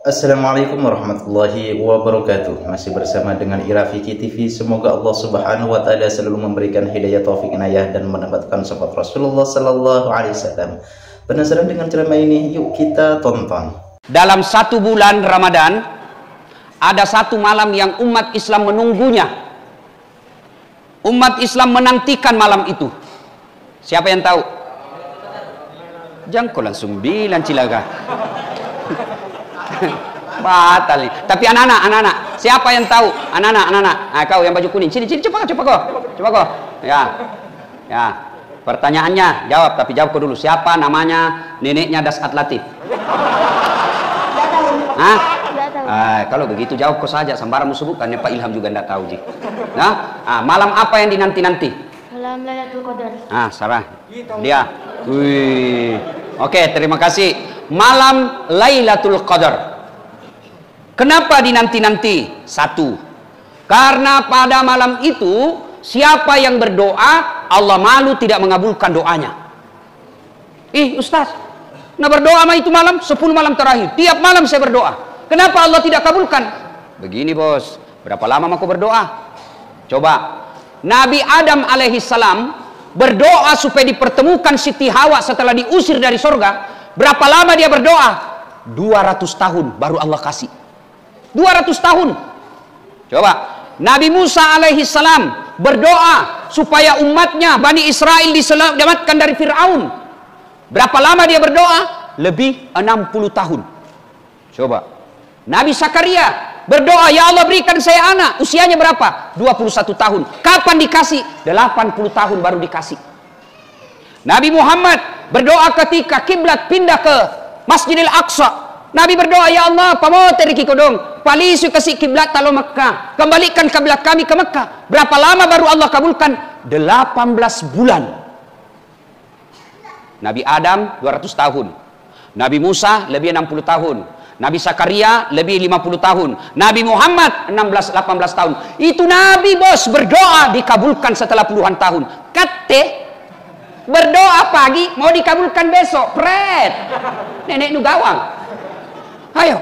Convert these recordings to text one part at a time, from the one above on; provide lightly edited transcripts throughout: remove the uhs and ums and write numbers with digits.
Assalamualaikum warahmatullahi wabarakatuh. Masih bersama dengan Irafiki TV. Semoga Allah Subhanahu wa taala selalu memberikan hidayah, taufik, inayah dan mendapatkan syafaat Rasulullah sallallahu alaihi wasallam. Penasaran dengan ceramah ini? Yuk kita tonton. Dalam satu bulan Ramadan ada satu malam yang umat Islam menunggunya. Umat Islam menantikan malam itu. Siapa yang tahu? Jangan kau langsung bilang Cilaga. Batal nih. Tapi anak-anak, siapa yang tahu? Anak-anak. Nah, kau yang baju kuning. Sini, coba kau. Ya. Pertanyaannya jawab, tapi jawab kau dulu. Siapa namanya neneknya Dasat Latif? Hah? Kalau begitu jawab kau saja. Sembarang sebutkan. Pak Ilham juga tidak tahu, Ji. Nah, malam apa yang dinanti-nanti? Malam Lailatul Qadar. Sarah. Dia. Wih. Oke, terima kasih. Malam Lailatul Qadar. Kenapa dinanti-nanti? Satu, karena pada malam itu siapa yang berdoa Allah malu tidak mengabulkan doanya. Ustaz, nah berdoa mah itu malam 10 malam terakhir. Tiap malam saya berdoa. Kenapa Allah tidak kabulkan? Begini bos, berapa lama aku berdoa? Coba, Nabi Adam alaihissalam berdoa supaya dipertemukan Siti Hawa setelah diusir dari surga. Berapa lama dia berdoa? 200 tahun baru Allah kasih. 200 tahun. Coba, Nabi Musa alaihissalam berdoa supaya umatnya Bani Israel diselamatkan dari Fir'aun. Berapa lama dia berdoa? Lebih 60 tahun. Coba, Nabi Zakaria berdoa, ya Allah berikan saya anak. Usianya berapa? 21 tahun. Kapan dikasih? 80 tahun baru dikasih. Nabi Muhammad berdoa ketika kiblat pindah ke Masjidil Aqsa. Nabi berdoa, ya Allah, pamoter ki kodong, palisu kasih kiblat talo Mekah, kembalikan kiblat kami ke Mekah. Berapa lama baru Allah kabulkan? 18 bulan. Nabi Adam 200 tahun. Nabi Musa lebih 60 tahun. Nabi Zakaria lebih 50 tahun. Nabi Muhammad 18 tahun. Itu Nabi bos berdoa dikabulkan setelah puluhan tahun. Kate berdoa pagi mau dikabulkan besok. Pret. Nenek nu gawang. Ayo.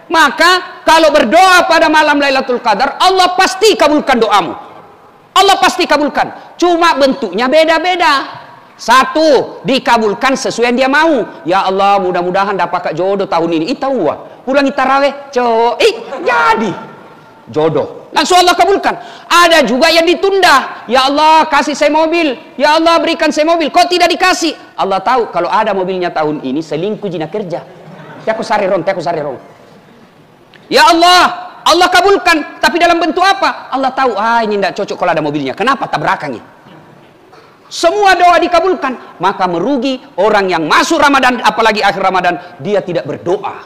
Maka kalau berdoa pada malam Lailatul Qadar, Allah pasti kabulkan doamu. Allah pasti kabulkan. Cuma bentuknya beda-beda. Satu, dikabulkan sesuai yang dia mau. Ya Allah, mudah-mudahan dapat jodoh tahun ini. Tahu pulangi taraweh, jadi jodoh. Langsung Allah kabulkan. Ada juga yang ditunda. Ya Allah, kasih saya mobil. Ya Allah, berikan saya mobil. Kok tidak dikasih? Allah tahu kalau ada mobilnya tahun ini selingkuh jina kerja. Tiaku sarirong. Ya Allah, Allah kabulkan. Tapi dalam bentuk apa? Allah tahu, ini tidak cocok kalau ada mobilnya. Kenapa tabrakannya? Semua doa dikabulkan. Maka merugi orang yang masuk Ramadan, apalagi akhir Ramadan, dia tidak berdoa.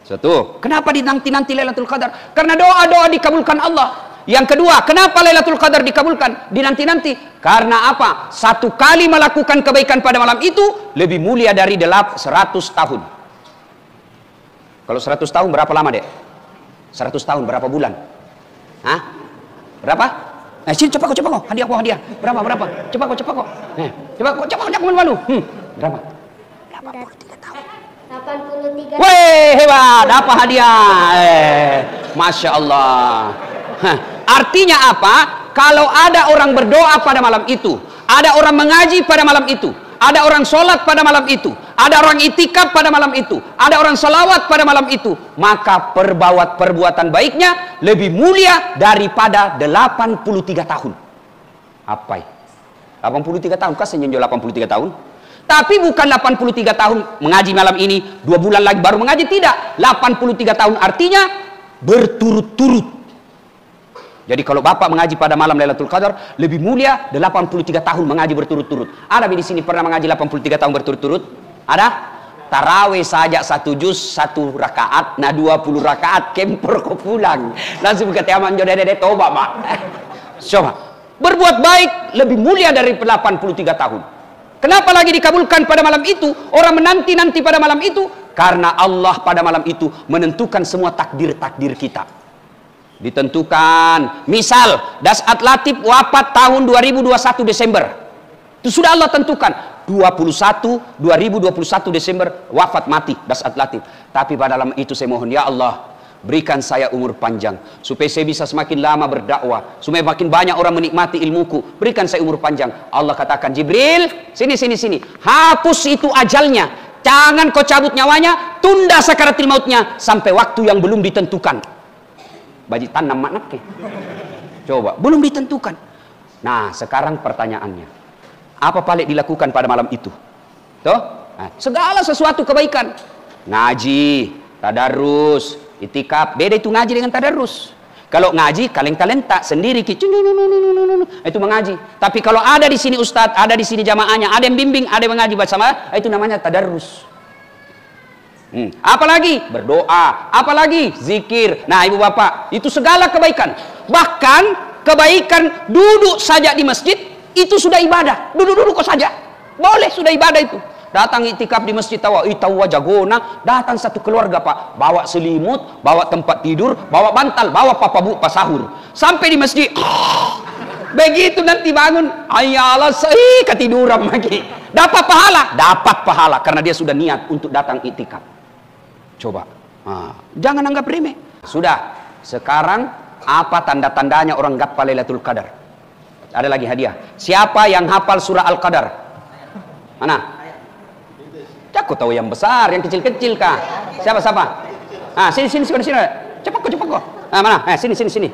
Satu, kenapa dinanti-nanti Lailatul Qadar? Karena doa-doa dikabulkan Allah. Yang kedua, kenapa Lailatul Qadar dikabulkan? Dinanti-nanti. Karena apa? Satu kali melakukan kebaikan pada malam itu lebih mulia dari 100 tahun. Kalau 100 tahun berapa lama, Dek? 100 tahun berapa bulan? Hah? Berapa? Sini cepat kok. Hadiah. Berapa? Cepat kok. Cepat malu. Berapa? 83 tahun. 83. Weh, hebat, dapat hadiah. Masya Allah. Artinya apa? Kalau ada orang berdoa pada malam itu, ada orang mengaji pada malam itu, ada orang sholat pada malam itu, ada orang itikaf pada malam itu, ada orang salawat pada malam itu, maka perbuatan baiknya lebih mulia daripada 83 tahun. Apa? 83 tahun, kan senjol 83 tahun? Tapi bukan 83 tahun mengaji malam ini, 2 bulan lagi baru mengaji, tidak. 83 tahun artinya berturut-turut. Jadi kalau Bapak mengaji pada malam Lailatul Qadar lebih mulia 83 tahun mengaji berturut-turut. Ada di sini pernah mengaji 83 tahun berturut-turut? Ada? Tarawih saja 1 juz 1 rakaat, 20 rakaat kempor kau pulang. Langsung ke tiaman jodede toba, Pak. Coba. Berbuat baik lebih mulia dari 83 tahun. Kenapa lagi dikabulkan pada malam itu? Orang menanti-nanti pada malam itu karena Allah pada malam itu menentukan semua takdir-takdir kita. Ditentukan, misal Dasat Latif wafat tahun 2021 Desember, itu sudah Allah tentukan. 2021 Desember wafat mati Dasat Latif. Tapi pada dalam itu saya mohon, ya Allah, berikan saya umur panjang supaya saya bisa semakin lama berdakwah, supaya makin banyak orang menikmati ilmuku. Berikan saya umur panjang. Allah katakan, Jibril, sini, hapus itu ajalnya, jangan kau cabut nyawanya, tunda sakaratil mautnya sampai waktu yang belum ditentukan. Baji tanam maknake. Coba, belum ditentukan. Nah, sekarang pertanyaannya, apa paling dilakukan pada malam itu? Tuh, nah, segala sesuatu kebaikan. Ngaji, tadarus, itikaf. Beda itu ngaji dengan tadarus. Kalau ngaji, kaleng-talenta sendiri, itu mengaji. Tapi kalau ada di sini ustadz, ada di sini jamaahnya, ada yang bimbing, ada yang mengaji bersama, itu namanya tadarus. Apalagi berdoa, apalagi zikir. Nah, ibu bapak, itu segala kebaikan. Bahkan kebaikan duduk saja di masjid itu sudah ibadah. Duduk-duduk kok saja boleh, sudah ibadah itu. Datang itikaf di masjid tawa jagona, datang satu keluarga pak, bawa selimut, bawa tempat tidur, bawa bantal, bawa papa bu pas sahur, sampai di masjid. Begitu nanti bangun, ayalah sahih, ketiduran lagi. Dapat pahala karena dia sudah niat untuk datang itikaf. Coba, jangan anggap remeh. Sudah, sekarang apa tanda-tandanya orang gappal Lailatul Qadar? Ada lagi hadiah. Siapa yang hafal surah Al-Qadar? Mana? Aku tahu yang besar, yang kecil-kecil kah? Siapa? Sini. Cepat kok. Mana? Sini. Sini.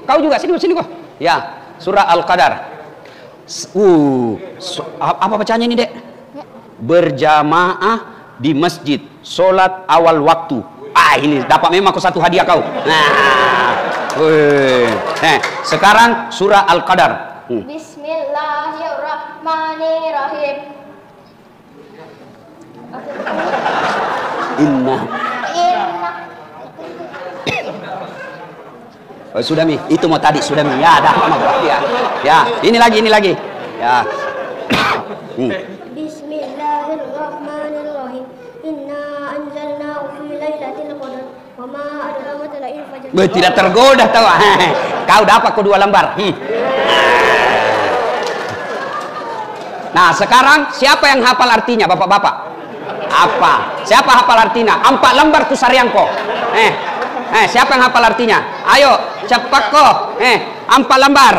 Kau juga sini kok. Ya, surah Al-Qadar. Apa bacaannya ini, Dek? Berjamaah di masjid, sholat awal waktu. Ini dapat memang aku satu hadiah kau. Sekarang surah Al-Qadar. Bismillahirrahmanirrahim. Inna. Sudah mi, itu mau tadi sudah mi. Ya, dah lama berarti ya. Ya, ini lagi. Ya. Bismillahirrahmanirrahim. Inna anzalnahu fi lailatul qadar. Wa ma adraka ma lailul fajr. Tidak tergoda tahu. Kau dapat kedua lembar. Nah, sekarang siapa yang hafal artinya, bapak-bapak? Apa? Siapa hafal artinya? 4 lembar ku sariangko. Siapa yang hafal artinya? Ayo, cepat kok. 4 lembar.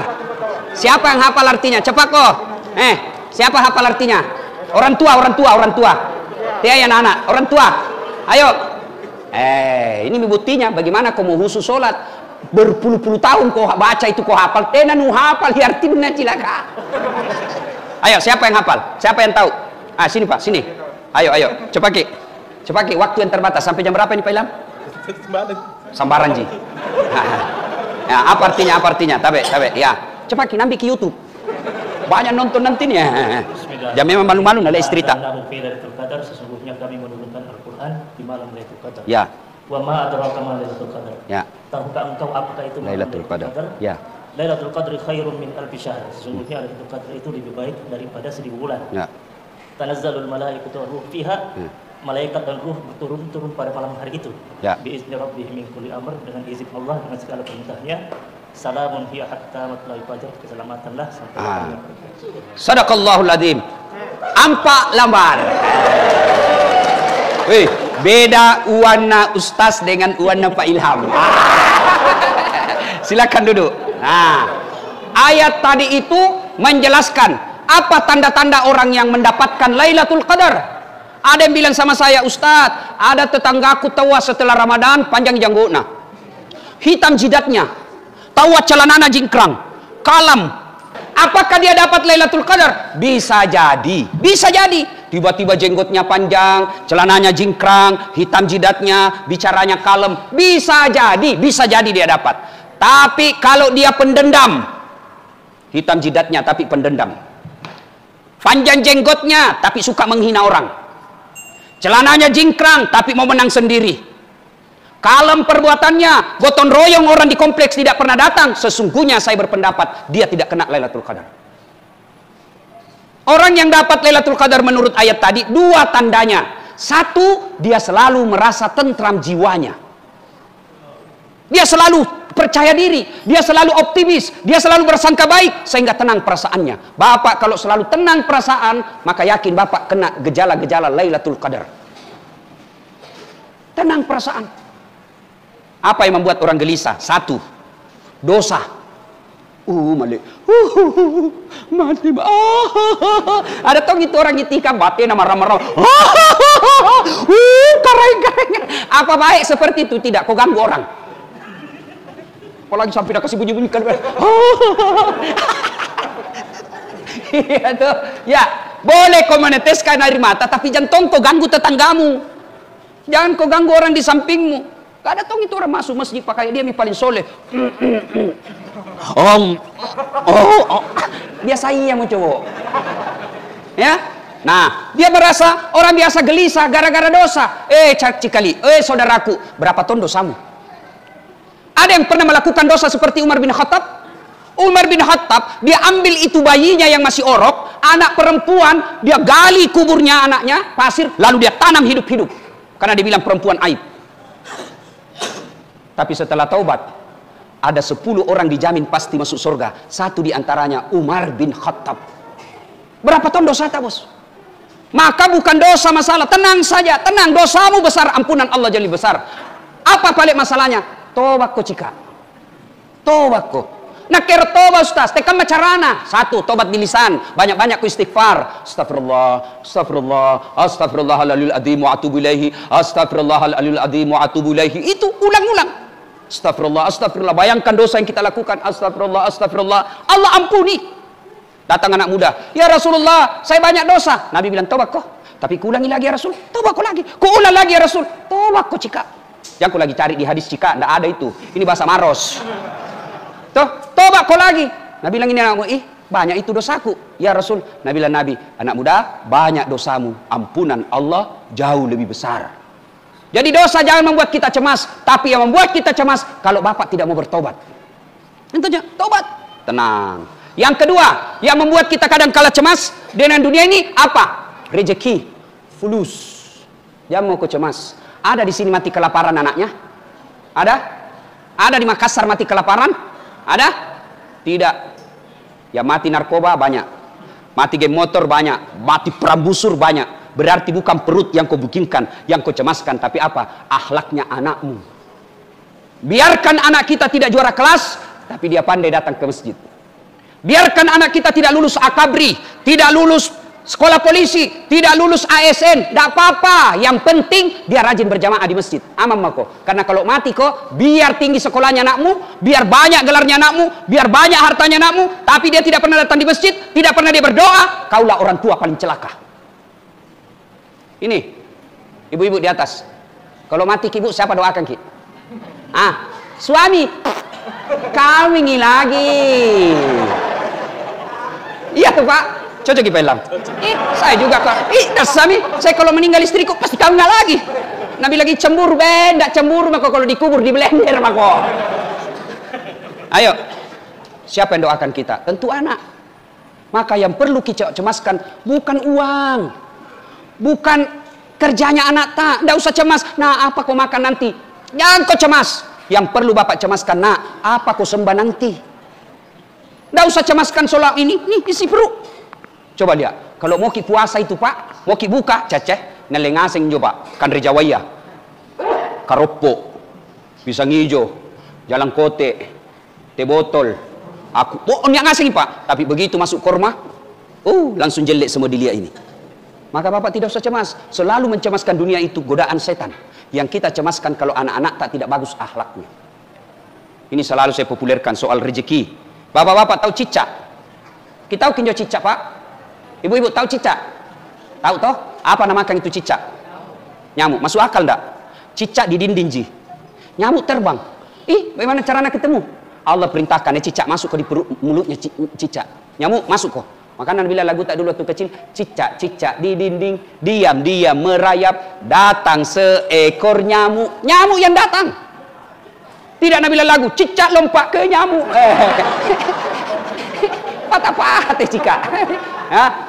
Siapa yang hafal artinya? Cepat kok. Siapa hafal artinya? Orang tua. Dia yang anak, orang tua. Ayo. Ini buktinya bagaimana kau mau khusus sholat berpuluh-puluh tahun kau baca itu kau hafal. Tenan hafal artinya cilaka. Ayo, siapa yang hafal? Siapa yang tahu? Sini Pak, sini. Ayo, cepat ki, waktu yang terbatas. Sampai jam berapa ini Pak Ilham? Sambaran ji. Ya, apa artinya? Tabe, ya. Cepat ki, nampi ke YouTube. Banyak nonton nantinya. Jangan memang malu-malu nala istri tak. Sesungguhnya kami menurunkan Al-Quran di malam Lailatul Qadar. Ya. Wa ma adraka ma Lailatul Qadar. Ya. Tahukah engkau apakah itu Lailatul Qadar? Ya. Lailatul Qadri khairun min alfi syahr. Sesungguhnya Lailatul Qadar itu lebih baik daripada 1000 bulan. Ya. Tanazzalul malaikatu ruh fiha. Malaikat dan ruh turun pada malam hari itu. Ya. Biizni rabbihim min kulli amr, dengan izin Allah, dengan segala perintahnya. Salamun hiya hatta matla'il fajr. Keselamatanlah sampai hari. Sadaqallahul adzim. 4 lembar. Beda warna Ustaz dengan warna Pak Ilham. Silakan duduk. Nah, ayat tadi itu menjelaskan apa tanda-tanda orang yang mendapatkan Lailatul Qadar. Ada yang bilang sama saya, Ustadz, ada tetanggaku tua setelah Ramadan panjang janggutnya, hitam jidatnya, tua celanana jingkrang, kalam. Apakah dia dapat Lailatul Qadar? Bisa jadi. Tiba-tiba jenggotnya panjang, celananya jingkrang, hitam jidatnya, bicaranya kalem. Bisa jadi dia dapat. Tapi kalau dia pendendam, hitam jidatnya tapi pendendam, panjang jenggotnya tapi suka menghina orang, celananya jingkrang tapi mau menang sendiri, kalem perbuatannya, gotong royong orang di kompleks tidak pernah datang, sesungguhnya saya berpendapat dia tidak kena Lailatul Qadar. Orang yang dapat Lailatul Qadar menurut ayat tadi 2 tandanya. 1, dia selalu merasa tentram jiwanya. Dia selalu percaya diri, dia selalu optimis, dia selalu bersangka baik, sehingga tenang perasaannya. Bapak kalau selalu tenang perasaan, maka yakin Bapak kena gejala-gejala Lailatul Qadar. Tenang perasaan. Apa yang membuat orang gelisah? Satu, dosa. Malik. Mati. Ada tong itu orang itikaf batin marah-marah. Kareng-kareng. Apa baik seperti itu? Tidak, kau ganggu orang. Apalagi sampai dah kasih bunyi-bunyi kan. Iya tuh. Ya, boleh kau meneteskan air mata, tapi jangan kau ganggu tetanggamu. Jangan kau ganggu orang di sampingmu. Gak ada tong itu orang masuk masjid pakai dia paling soleh. Biasa iya mau cowok. Ya. Nah, dia merasa orang biasa gelisah gara-gara dosa. Cikali, saudaraku, berapa ton dosamu? Ada yang pernah melakukan dosa seperti Umar bin Khattab? Umar bin Khattab, dia ambil itu bayinya yang masih orok, anak perempuan, dia gali kuburnya anaknya, pasir, lalu dia tanam hidup-hidup. Karena dia bilang perempuan aib. Tapi setelah taubat, ada 10 orang dijamin pasti masuk surga. Satu diantaranya Umar bin Khattab. Berapa ton dosa tak, bos? Maka bukan dosa masalah. Tenang saja, tenang. Dosamu besar, ampunan Allah jadi besar. Apa balik masalahnya? Tobat ko cika. Tobat ko. Nah kira tobat ustaz, tekan macarana. Satu, tobat di lisan, banyak-banyak ku istighfar. Astagfirullah, astagfirullah, astagfirullahaladzim wa atubu ilaihi, astagfirullahaladzim wa atubu ilaihi. Itu ulang-ulang. Astagfirullah, astagfirullah. Bayangkan dosa yang kita lakukan. Astagfirullah, astagfirullah. Allah ampuni. Datang anak muda, ya Rasulullah, saya banyak dosa. Nabi bilang, tobat kok. Tapi kuulangi lagi ya Rasul. Tobat kok lagi. Kuulang lagi ya Rasul. Tobat kok cika. Jangan kau lagi cari di hadis cika, tidak ada itu. Ini bahasa maros. Tobat kau lagi. Nabi bilang ini anakmu, banyak itu dosaku. Ya Rasul. Nabi bilang, Nabi, anak muda, banyak dosamu. Ampunan Allah jauh lebih besar. Jadi dosa jangan membuat kita cemas. Tapi yang membuat kita cemas, kalau bapak tidak mau bertobat. Intinya, tobat. Tenang. Yang kedua, yang membuat kita kadang kala cemas dengan dunia ini, apa? Rezeki. Fulus. Jangan mau kau cemas. Ada di sini mati kelaparan anaknya? Ada? Ada di Makassar mati kelaparan? Ada? Tidak. Ya mati narkoba banyak. Mati game motor banyak. Mati perambusur banyak. Berarti bukan perut yang kau bukinkan, yang kau cemaskan, tapi apa? Akhlaknya anakmu. Biarkan anak kita tidak juara kelas, tapi dia pandai datang ke masjid. Biarkan anak kita tidak lulus akabri, tidak lulus sekolah polisi, tidak lulus ASN, tidak apa-apa. Yang penting dia rajin berjamaah di masjid. Aman mako. Karena kalau mati kok, biar tinggi sekolahnya anakmu, biar banyak gelarnya anakmu, biar banyak hartanya anakmu, tapi dia tidak pernah datang di masjid, tidak pernah dia berdoa, kaulah orang tua paling celaka. Ini, ibu-ibu di atas. Kalau mati ibu, siapa doakan ki? Suami. Kawingi lagi. Iya tuh Pak. Cocok Pak Ilham. Saya juga Pak. Suami, saya kalau meninggal istriku pasti kawin lagi. Nabi lagi cemburu, tidak cemburu maka kalau dikubur di blender maka. Ayo. Siapa yang doakan kita? Tentu anak. Maka yang perlu kita cemaskan bukan uang. Bukan kerjanya anak tak. Tidak usah cemas. Nah, apa kau makan nanti? Jangan kau cemas. Yang perlu bapak cemaskan, nah, apa kau sembah nanti? Tidak usah cemaskan soal ini isi perut. Coba lihat, kalau mau ki puasa itu Pak, mau ki buka, ceceh, nelengaseng coba, kan rejawaya, karopo, pisang hijau, jalan kote, teh botol, aku, yang ngaseng Pak, tapi begitu masuk korma, langsung jelek semua dilihat ini. Maka bapak tidak usah cemas, selalu mencemaskan dunia itu godaan setan. Yang kita cemaskan kalau anak-anak tak tidak bagus akhlaknya. Ini selalu saya populerkan soal rezeki. Bapak-bapak tahu cicak? Kita tahu kinjo cicak Pak? Ibu-ibu tahu cicak? Tahu toh? Apa namakan itu cicak? Nyamuk. Masuk akal enggak? Cicak di dinding ji. Nyamuk terbang. Bagaimana caranya ketemu? Allah perintahkan cicak masuk ke di perut mulutnya cicak. Nyamuk masuk kok. Makanya bila lagu tak dulu waktu kecil, cicak-cicak di dinding, diam-diam merayap, datang seekor nyamuk. Nyamuk yang datang. Tidak Nabila lagu, cicak lompat ke nyamuk. Patah-patah cicak.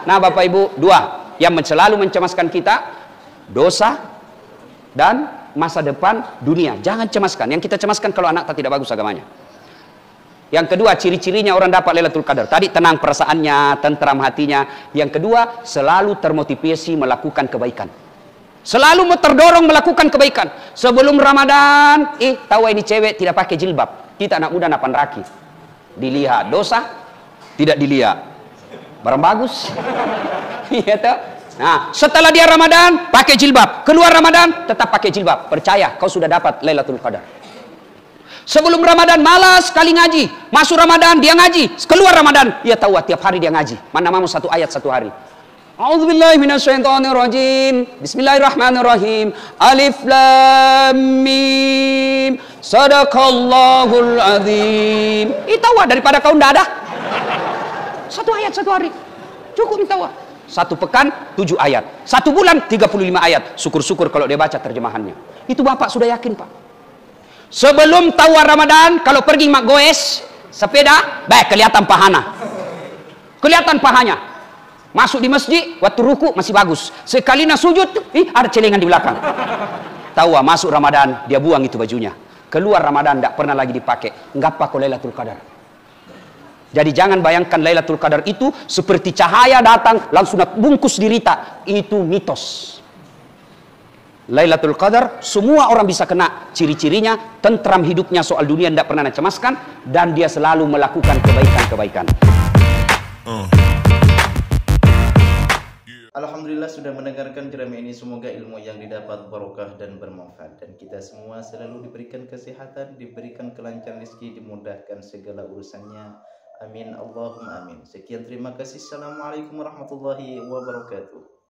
Nah Bapak Ibu, dua yang selalu mencemaskan kita, dosa dan masa depan dunia. Jangan cemaskan. Yang kita cemaskan kalau anak tak tidak bagus agamanya. Yang kedua, ciri-cirinya orang dapat Lailatul Qadar. Tadi tenang perasaannya, tentram hatinya. Yang kedua, selalu termotivasi melakukan kebaikan. Selalu terdorong melakukan kebaikan. Sebelum Ramadan, tahu ini cewek tidak pakai jilbab. Kita anak muda napan raki. Dilihat dosa, tidak dilihat barang bagus. Iya toh? Nah, setelah dia Ramadan pakai jilbab, keluar Ramadan tetap pakai jilbab. Percaya, kau sudah dapat Lailatul Qadar. Sebelum Ramadan malas sekali ngaji, masuk Ramadan dia ngaji, keluar Ramadan dia tahu tiap hari dia ngaji. Mana mau satu ayat satu hari. A'udzubillahi minasyaitonirrajim. Bismillahirrahmanirrahim. Alif lam mim. Shadaqallahul azim. Tahu daripada kau ndak ada. Satu ayat satu hari. Cukup tahu. Satu pekan 7 ayat. 1 bulan 35 ayat. Syukur-syukur kalau dia baca terjemahannya. Itu Bapak sudah yakin, Pak. Sebelum tawar Ramadan, kalau pergi mak goes sepeda, baik kelihatan pahana. Kelihatan pahanya. Masuk di masjid, waktu ruku masih bagus. Sekali nak sujud, ada celengan di belakang. Tahu masuk Ramadan, dia buang itu bajunya. Keluar Ramadan, tidak pernah lagi dipakai. Ngapa kau Lailatul Qadar? Jadi jangan bayangkan Lailatul Qadar itu seperti cahaya datang, langsung bungkus dirita. Itu mitos. Lailatul Qadar semua orang bisa kena. Ciri-cirinya tentram hidupnya, soal dunia tidak pernah cemaskan, dan dia selalu melakukan kebaikan-kebaikan. Alhamdulillah sudah mendengarkan ceramah ini. Semoga ilmu yang didapat barokah dan bermanfaat, dan kita semua selalu diberikan kesehatan, diberikan kelancaran rezeki, dimudahkan segala urusannya. Amin Allahumma amin. Sekian, terima kasih. Assalamualaikum warahmatullahi wabarakatuh.